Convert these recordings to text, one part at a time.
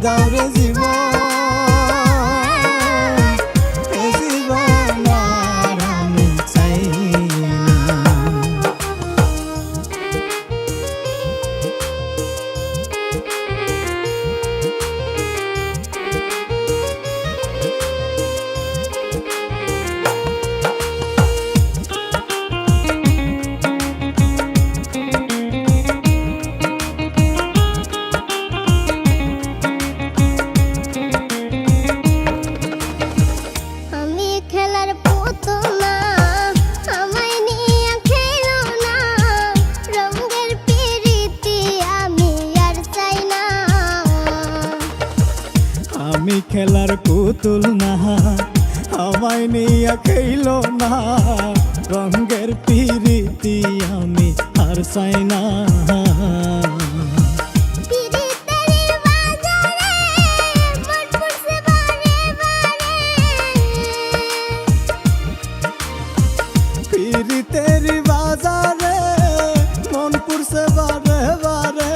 দাও রে জীবন, এ জীবন আর আমি চাই না। আমি খেলার পুতুল না, আমায় নিয়ে খেলো না, রঙের পিরিতি আমি আর চাই না। পিরিতেরি বাজারে মন পুরছে বারে বারে,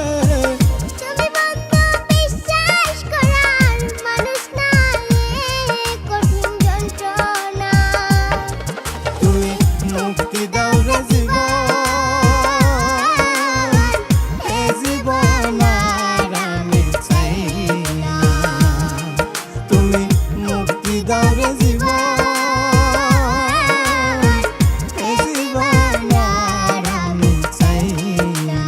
মুক্তি দাও রে জীবন, এ জীবন আর আমি চাই না। তুমি মুক্তি দাও রে জীবন, এ জীবন আর আমি চাই না।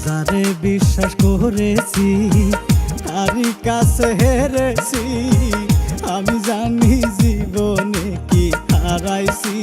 যারে বিশ্বাস করেছি তারই কাছে হেরেছি, আমি জানি জীবনে কি হারাইছি।